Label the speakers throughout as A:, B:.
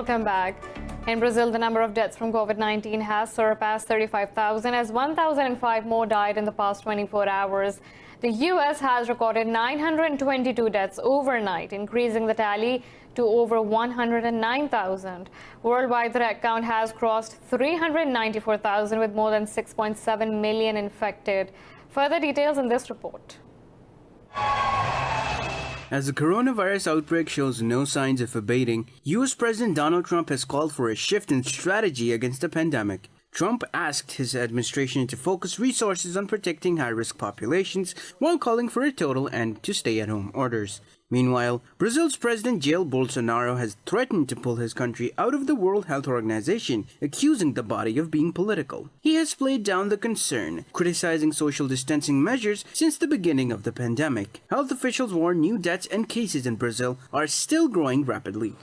A: welcome back. In Brazil, the number of deaths from COVID-19 has surpassed 35,000 as 1,005 more died in the past 24 hours. The U.S. has recorded 922 deaths overnight, increasing the tally to over 109,000. Worldwide, the death count has crossed 394,000 with more than 6.7 million infected. Further details in this report.
B: As the coronavirus outbreak shows no signs of abating, U.S. President Donald Trump has called for a shift in strategy against the pandemic. Trump asked his administration to focus resources on protecting high-risk populations while calling for a total end to stay-at-home orders. Meanwhile, Brazil's President Jair Bolsonaro has threatened to pull his country out of the World Health Organization, accusing the body of being political. He has played down the concern, criticizing social distancing measures since the beginning of the pandemic. Health officials warn new deaths and cases in Brazil are still growing rapidly.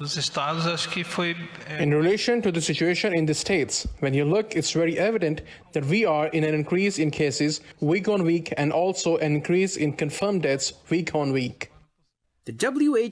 C: In relation to the situation in the states, when you look, it's very evident that we are in an increase in cases week on week and also an increase in confirmed deaths week on week.
B: The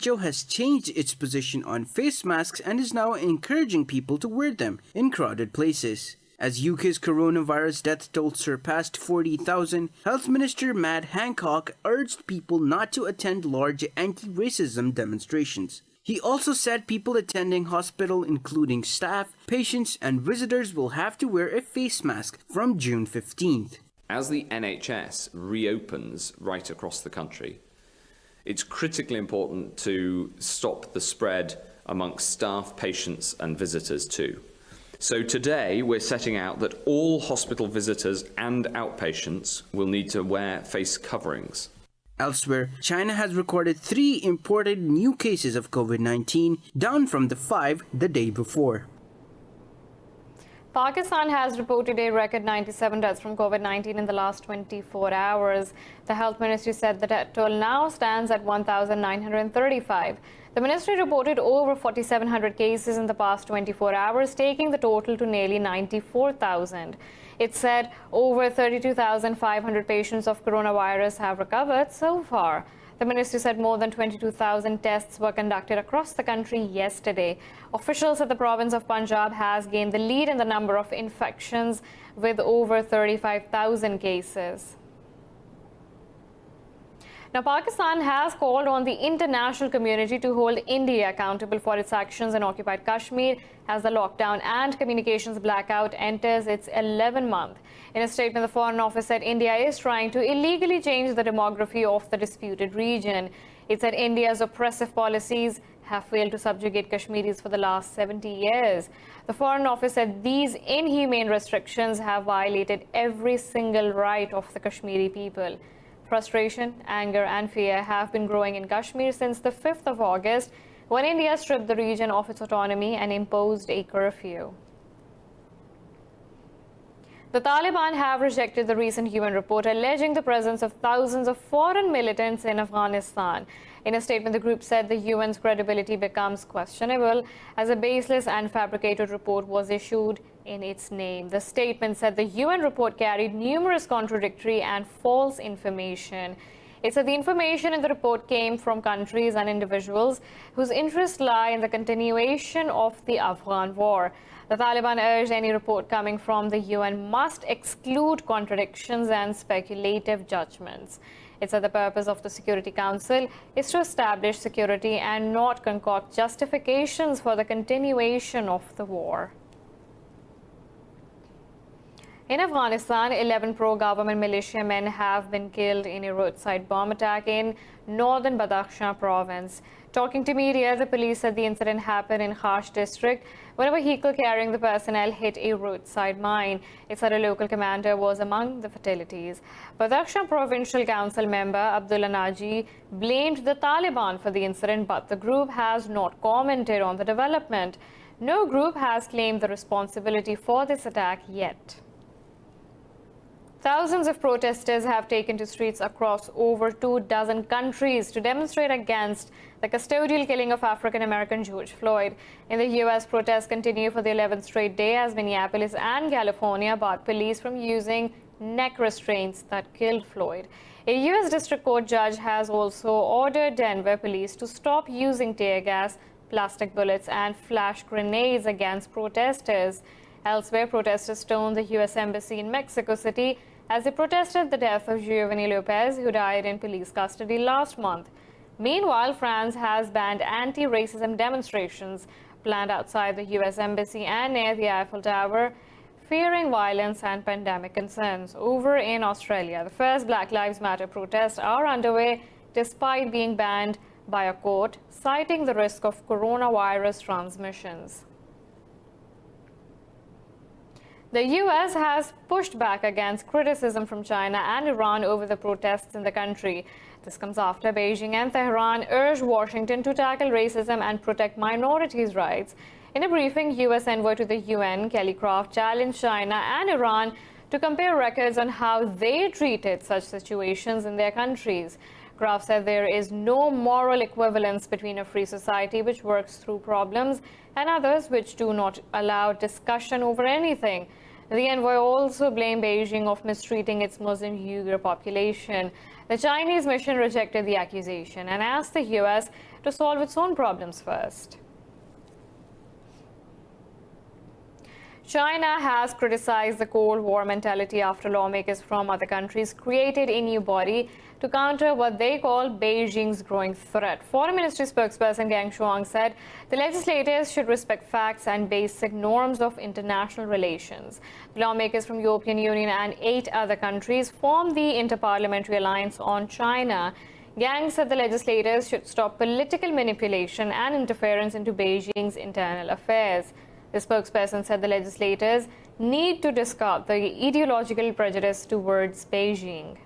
B: WHO has changed its position on face masks and is now encouraging people to wear them in crowded places. As UK's coronavirus death toll surpassed 40,000, Health Minister Matt Hancock urged people not to attend large anti-racism demonstrations. He also said people attending hospital, including staff, patients, and visitors, will have to wear a face mask from June 15th.
D: As the NHS reopens right across the country, it's critically important to stop the spread amongst staff, patients and visitors too. So today we're setting out that all hospital visitors and outpatients will need to wear face coverings.
B: Elsewhere, China has recorded 3 imported new cases of COVID-19, down from the 5 the day before.
A: Pakistan has reported a record 97 deaths from COVID-19 in the last 24 hours. The health ministry said the death toll now stands at 1,935. The ministry reported over 4,700 cases in the past 24 hours, taking the total to nearly 94,000. It said over 32,500 patients of coronavirus have recovered so far. The ministry said more than 22,000 tests were conducted across the country yesterday. Officials at the province of Punjab has gained the lead in the number of infections with over 35,000 cases. Now, Pakistan has called on the international community to hold India accountable for its actions in occupied Kashmir as the lockdown and communications blackout enters its 11th month. In a statement, the Foreign Office said India is trying to illegally change the demography of the disputed region. It said India's oppressive policies have failed to subjugate Kashmiris for the last 70 years. The Foreign Office said these inhumane restrictions have violated every single right of the Kashmiri people. Frustration, anger and fear have been growing in Kashmir since the 5th of August, when India stripped the region of its autonomy and imposed a curfew. The Taliban have rejected the recent UN report alleging the presence of thousands of foreign militants in Afghanistan. In a statement, the group said the UN's credibility becomes questionable as a baseless and fabricated report was issued in its name. The statement said the UN report carried numerous contradictory and false information. It said the information in the report came from countries and individuals whose interests lie in the continuation of the Afghan war. The Taliban urged any report coming from the UN must exclude contradictions and speculative judgments. It said the purpose of the Security Council is to establish security and not concoct justifications for the continuation of the war. In Afghanistan, 11 pro-government militiamen have been killed in a roadside bomb attack in northern Badakhshan province. Talking to media, the police said the incident happened in Khash district when a vehicle carrying the personnel hit a roadside mine. It said a local commander was among the fatalities. Badakhshan Provincial Council member Abdullah Naji blamed the Taliban for the incident, but the group has not commented on the development. No group has claimed the responsibility for this attack yet. Thousands of protesters have taken to streets across over 24 countries to demonstrate against the custodial killing of African-American George Floyd. In the U.S., protests continue for the 11th straight day as Minneapolis and California barred police from using neck restraints that killed Floyd. A U.S. District Court judge has also ordered Denver police to stop using tear gas plastic bullets and flash grenades against protesters. Elsewhere, protesters stormed the U.S. Embassy in Mexico City as they protested the death of Giovanni Lopez, who died in police custody last month. Meanwhile, France has banned anti-racism demonstrations planned outside the U.S. Embassy and near the Eiffel Tower, fearing violence and pandemic concerns. Over in Australia, the first Black Lives Matter protests are underway despite being banned by a court, citing the risk of coronavirus transmissions. The U.S. has pushed back against criticism from China and Iran over the protests in the country. This comes after Beijing and Tehran urged Washington to tackle racism and protect minorities' rights. In a briefing, U.S. envoy to the UN, Kelly Craft, challenged China and Iran to compare records on how they treated such situations in their countries. Craft said there is no moral equivalence between a free society which works through problems and others which do not allow discussion over anything. The envoy also blamed Beijing of mistreating its Muslim Uyghur population. The Chinese mission rejected the accusation and asked the U.S. to solve its own problems first. China has criticized the Cold War mentality after lawmakers from other countries created a new body to counter what they call Beijing's growing threat. Foreign Ministry spokesperson Geng Shuang said the legislators should respect facts and basic norms of international relations. The lawmakers from European Union and 8 other countries formed the Interparliamentary Alliance on China. Gang said the legislators should stop political manipulation and interference into Beijing's internal affairs. The spokesperson said the legislators need to discard the ideological prejudice towards Beijing.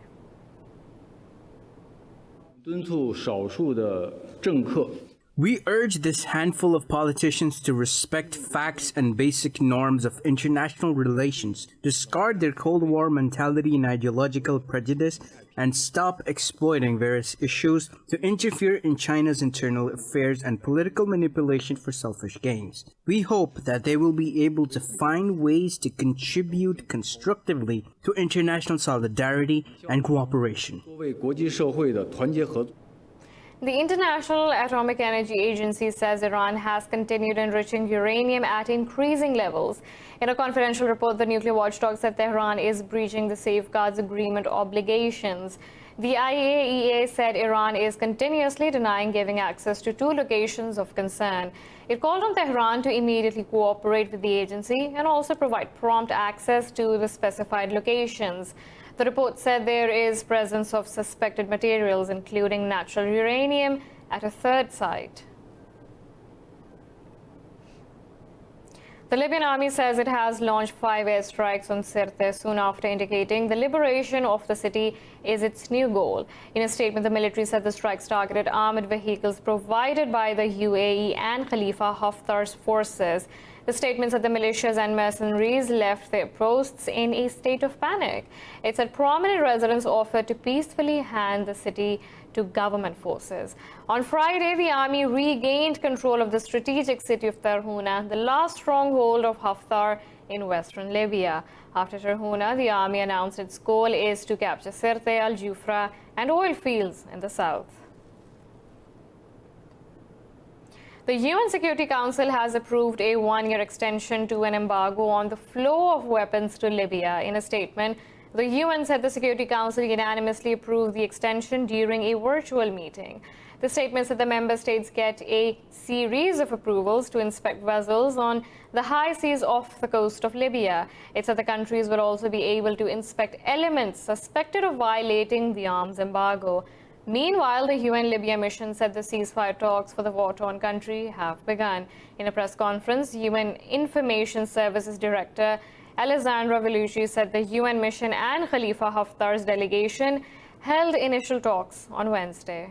E: 敦促少数的政客
B: We urge this handful of politicians to respect facts and basic norms of international relations, discard their Cold War mentality and ideological prejudice, and stop exploiting various issues to interfere in China's internal affairs and political manipulation for selfish gains. We hope that they will be able to find ways to contribute constructively to international solidarity and cooperation.
E: 多为国际社会的团结合作
A: The International Atomic Energy Agency says Iran has continued enriching uranium at increasing levels. In a confidential report, the nuclear watchdog said Tehran is breaching the Safeguards Agreement obligations. The IAEA said Iran is continuously denying giving access to 2 locations of concern. It called on Tehran to immediately cooperate with the agency and also provide prompt access to the specified locations. The report said there is presence of suspected materials, including natural uranium, at a 3rd site. The Libyan army says it has launched 5 airstrikes on Sirte soon after indicating the liberation of the city is its new goal. In a statement, the military said the strikes targeted armored vehicles provided by the UAE and Khalifa Haftar's forces. The statement said the militias and mercenaries left their posts in a state of panic. It said prominent residents offered to peacefully hand the city to government forces. On Friday, the army regained control of the strategic city of Derna, the last stronghold of Haftar in western Libya. After Derna, the army announced its goal is to capture Sirte, Al-Jufra, and oil fields in the south. The UN Security Council has approved a 1-year extension to an embargo on the flow of weapons to Libya. In a statement, the UN said the Security Council unanimously approved the extension during a virtual meeting. The statement said the member states get a series of approvals to inspect vessels on the high seas off the coast of Libya. It said the countries will also be able to inspect elements suspected of violating the arms embargo. Meanwhile, the UN Libya mission said the ceasefire talks for the war-torn country have begun. In a press conference, UN Information Services Director Alessandra Vellucci said the UN mission and Khalifa Haftar's delegation held initial talks on Wednesday.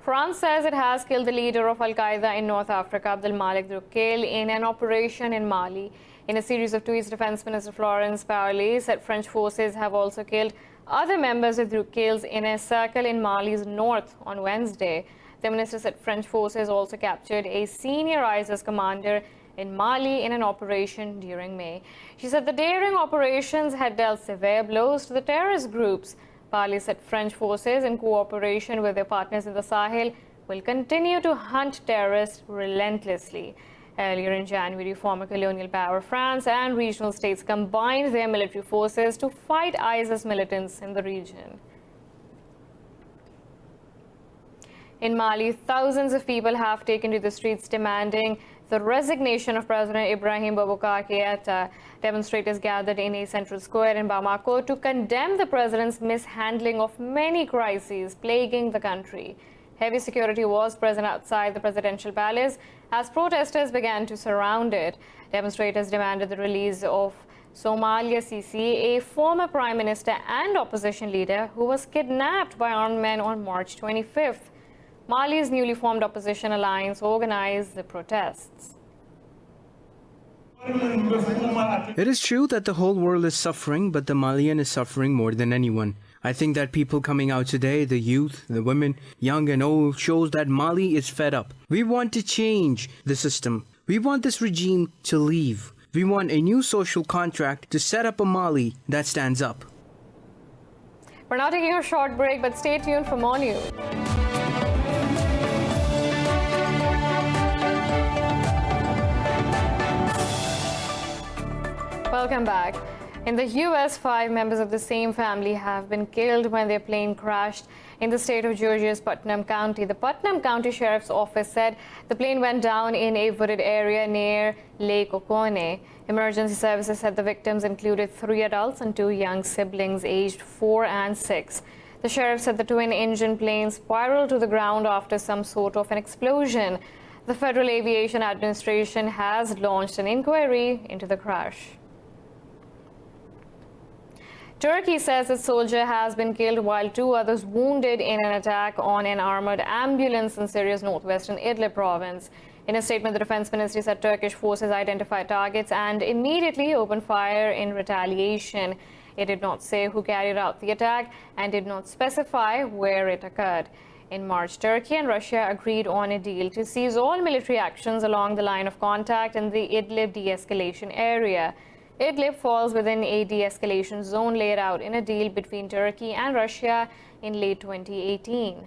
A: France says it has killed the leader of Al-Qaeda in North Africa, Abdel Malik Droukel, in an operation in Mali. In a series of tweets, Defense Minister Florence Parly said French forces have also killed other members of Droukel's inner circle in Mali's north on Wednesday. The minister said French forces also captured a senior ISIS commander in Mali in an operation during May. She said the daring operations had dealt severe blows to the terrorist groups. Parly said French forces, in cooperation with their partners in the Sahel, will continue to hunt terrorists relentlessly. Earlier in January, former colonial power France and regional states combined their military forces to fight ISIS militants in the region. In Mali, thousands of people have taken to the streets demanding the resignation of President Ibrahim Boubacar Keïta. Demonstrators gathered in a central square in Bamako to condemn the president's mishandling of many crises plaguing the country. Heavy security was present outside the presidential palace as protesters began to surround it. Demonstrators demanded the release of Somalia Sisi, a former prime minister and opposition leader who was kidnapped by armed men on March 25th. Mali's newly formed opposition alliance organized the protests.
B: It is true that the whole world is suffering, but the Malian is suffering more than anyone. I think that people coming out today, the youth, the women, young and old, shows that Mali is fed up. We want to change the system. We want this regime to leave. We want a new social contract to set up a Mali that stands up.
A: We're now taking a short break, but stay tuned for more news. Welcome back. In the U.S., 5 members of the same family have been killed when their plane crashed in the state of Georgia's Putnam County. The Putnam County Sheriff's Office said the plane went down in a wooded area near Lake Oconee. Emergency services said the victims included 3 adults and 2 young siblings aged 4 and 6. The sheriff said the twin-engine plane spiraled to the ground after some sort of an explosion. The Federal Aviation Administration has launched an inquiry into the crash. Turkey says its soldier has been killed while 2 others wounded in an attack on an armored ambulance in Syria's northwestern Idlib province. In a statement, the defense ministry said Turkish forces identified targets and immediately opened fire in retaliation. It did not say who carried out the attack and did not specify where it occurred. In March, Turkey and Russia agreed on a deal to cease all military actions along the line of contact in the Idlib de-escalation area. Idlib falls within a de-escalation zone laid out in a deal between Turkey and Russia in late 2018.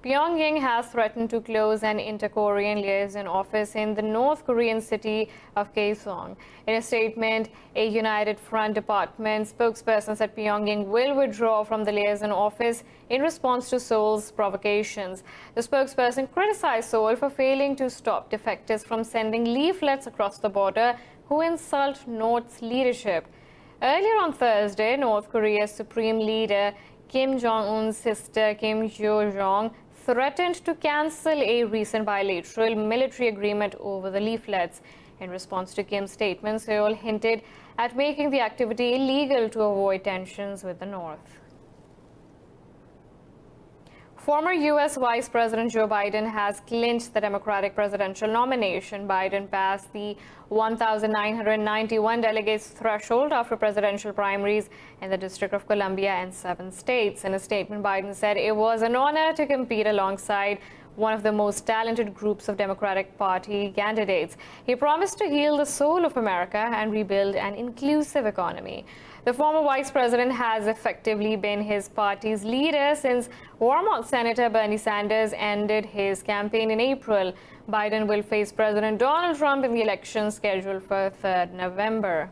A: Pyongyang has threatened to close an interKorean liaison office in the North Korean city of Kaesong. In a statement, a United Front department spokesperson said Pyongyang will withdraw from the liaison office in response to Seoul's provocations. The spokesperson criticized Seoul for failing to stop defectors from sending leaflets across the border who insult North's leadership. Earlier on Thursday, North Korea's supreme leader Kim Jong-un's sister Kim Yo-jong threatened to cancel a recent bilateral military agreement over the leaflets. In response to Kim's statement, Seoul hinted at making the activity illegal to avoid tensions with the North. Former U.S. Vice President Joe Biden has clinched the Democratic presidential nomination. Biden passed the 1,991 delegates threshold after presidential primaries in the District of Columbia and 7 states. In a statement, Biden said it was an honor to compete alongside one of the most talented groups of Democratic Party candidates. He promised to heal the soul of America and rebuild an inclusive economy. The former vice president has effectively been his party's leader since Vermont Senator Bernie Sanders ended his campaign in April. Biden will face President Donald Trump in the election scheduled for 3rd November.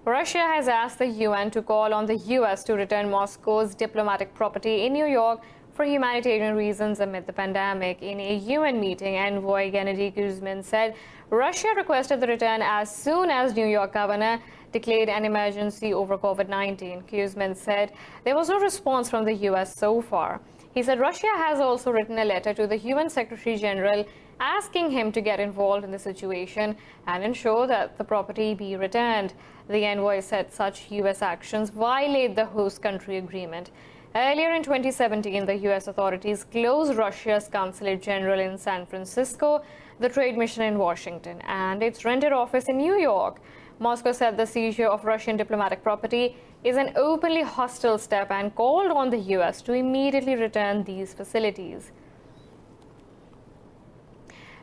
A: Russia has asked the UN to call on the U.S. to return Moscow's diplomatic property in New York for humanitarian reasons amid the pandemic. In a UN meeting, envoy Gennady Kuzmin said Russia requested the return as soon as New York governor declared an emergency over COVID-19. Kuzmin said there was no response from the U.S. so far. He said Russia has also written a letter to the UN Secretary General asking him to get involved in the situation and ensure that the property be returned. The envoy said such U.S. actions violate the host country agreement. Earlier in 2017, the U.S. authorities closed Russia's consulate general in San Francisco, the trade mission in Washington, and its rented office in New York. Moscow said the seizure of Russian diplomatic property is an openly hostile step and called on the U.S. to immediately return these facilities.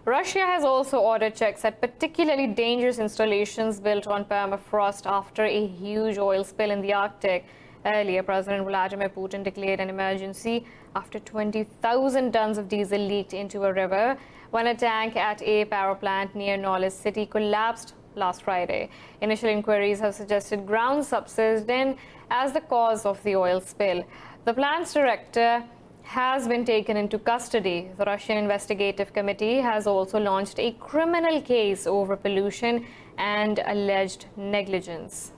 A: Russia has also ordered checks at particularly dangerous installations built on permafrost after a huge oil spill in the Arctic. Earlier, President Vladimir Putin declared an emergency after 20,000 tons of diesel leaked into a river when a tank at a power plant near Knowledge City collapsed last Friday. Initial inquiries have suggested ground subsidence as the cause of the oil spill. The plant's director has been taken into custody. The Russian Investigative Committee has also launched a criminal case over pollution and alleged negligence.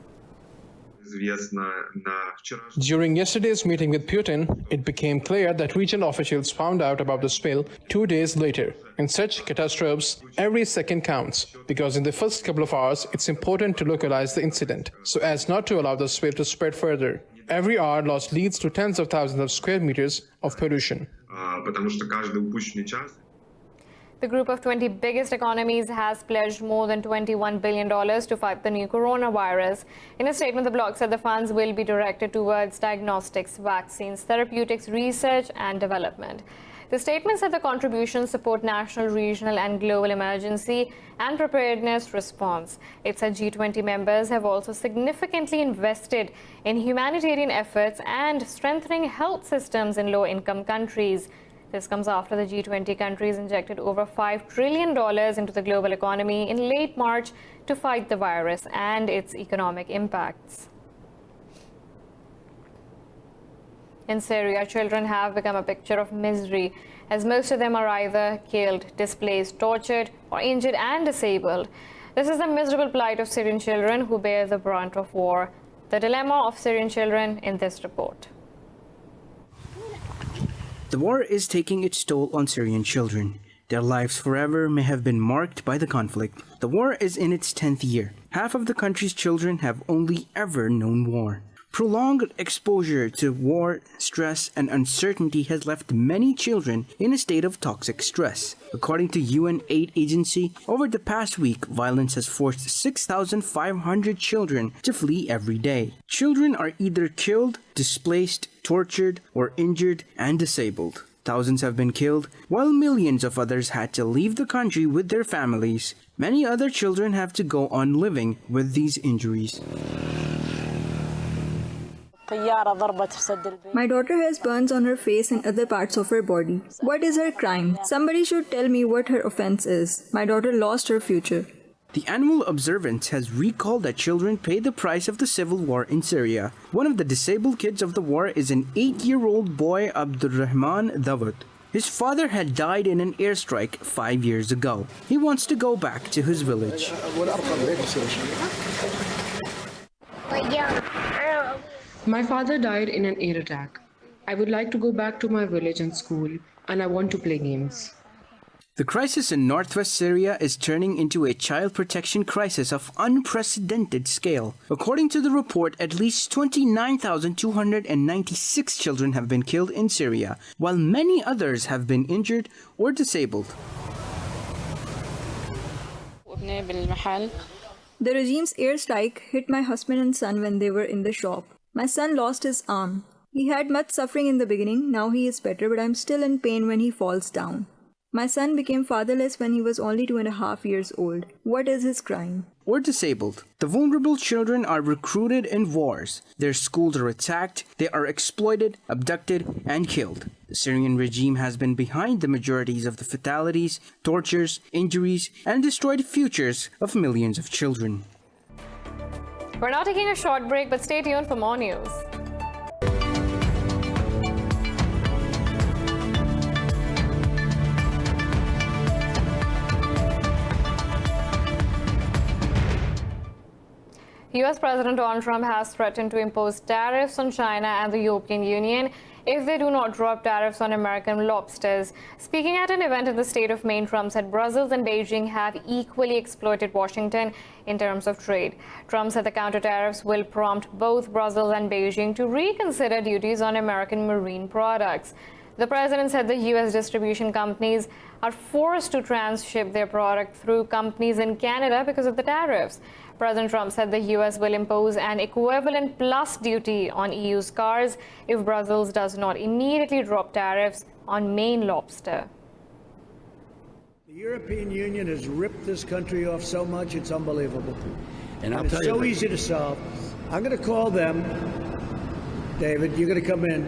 C: During yesterday's meeting with Putin, it became clear that regional officials found out about the spill 2 days later. In such catastrophes, every second counts, because in the first couple of hours, it's important to localize the incident, so as not to allow the spill to spread further. Every hour lost leads to tens of thousands of square meters of pollution.
A: The group of 20 biggest economies has pledged more than $21 billion to fight the new coronavirus. In a statement, the bloc said the funds will be directed towards diagnostics, vaccines, therapeutics, research and development. The statement said the contributions support national, regional and global emergency and preparedness response. It said G20 members have also significantly invested in humanitarian efforts and strengthening health systems in low-income countries. This comes after the G20 countries injected over $5 trillion into the global economy in late March to fight the virus and its economic impacts. In Syria, children have become a picture of misery, as most of them are either killed, displaced, tortured, or injured and disabled. This is the miserable plight of Syrian children who bear the brunt of war. The dilemma of Syrian children in this report.
B: The war is taking its toll on Syrian children. Their lives forever may have been marked by the conflict. The war is in its 10th year. Half of the country's children have only ever known war. Prolonged exposure to war, stress, and uncertainty has left many children in a state of toxic stress. According to UN aid agency, over the past week, violence has forced 6,500 children to flee every day. Children are either killed, displaced, tortured, or injured and disabled. Thousands have been killed, while millions of others had to leave the country with their families. Many other children have to go on living with these injuries.
F: My daughter has burns on her face and other parts of her body. What is her crime? Somebody should tell me what her offense is. My daughter lost her future.
B: The annual observance has recalled that children pay the price of the civil war in Syria. One of the disabled kids of the war is an 8-year-old boy, Abdurrahman Dawood. His father had died in an airstrike 5 years ago. He wants to go back to his village.
G: My father died in an air attack. I would like to go back to my village and school, and I want to play games.
B: The crisis in northwest Syria is turning into a child protection crisis of unprecedented scale. According to the report, at least 29,296 children have been killed in Syria, while many others have been injured or disabled.
F: The regime's airstrike hit my husband and son when they were in the shop. My son lost his arm. He had much suffering in the beginning, now he is better, but I'm still in pain when he falls down. My son became fatherless when he was only 2.5 years old. What is his crime?
B: Or disabled. The vulnerable children are recruited in wars. Their schools are attacked, they are exploited, abducted, and killed. The Syrian regime has been behind the majorities of the fatalities, tortures, injuries, and destroyed futures of millions of children.
A: We're now taking a short break, but stay tuned for more news. US President Donald Trump has threatened to impose tariffs on China and the European Union if they do not drop tariffs on American lobsters. Speaking at an event in the state of Maine, Trump said Brussels and Beijing have equally exploited Washington in terms of trade. Trump said the counter tariffs will prompt both Brussels and Beijing to reconsider duties on American marine products. The president said the U.S. distribution companies are forced to transship their product through companies in Canada because of the tariffs. President Trump said the U.S. will impose an equivalent plus duty on EU's cars if Brussels does not immediately drop tariffs on Maine lobster.
H: The European Union has ripped this country off so much, it's unbelievable.
E: And
H: it's so easy to solve. I'm going to call them David, you're going to come in,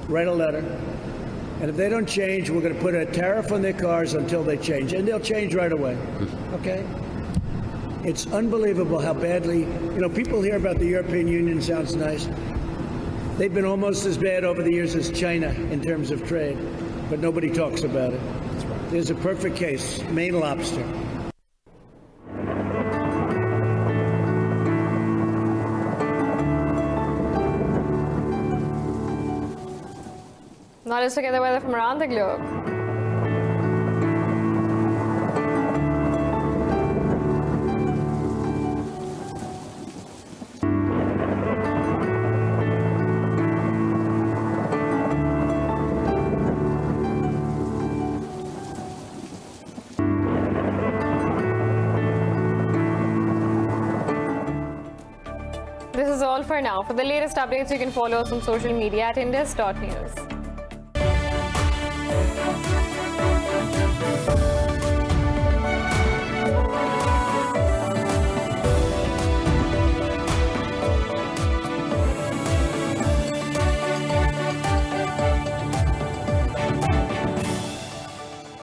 H: write a letter, and if they don't change, we're going to put a tariff on their cars until they change, and they'll change right away. Okay? It's unbelievable how badly, people hear about the European Union, sounds nice. They've been almost as bad over the years as China in terms of trade, but nobody talks about it. There's a perfect case, Maine lobster.
A: Now let's look at the weather from around the globe. This is all for now. For the latest updates, you can follow us on social media at indus.news.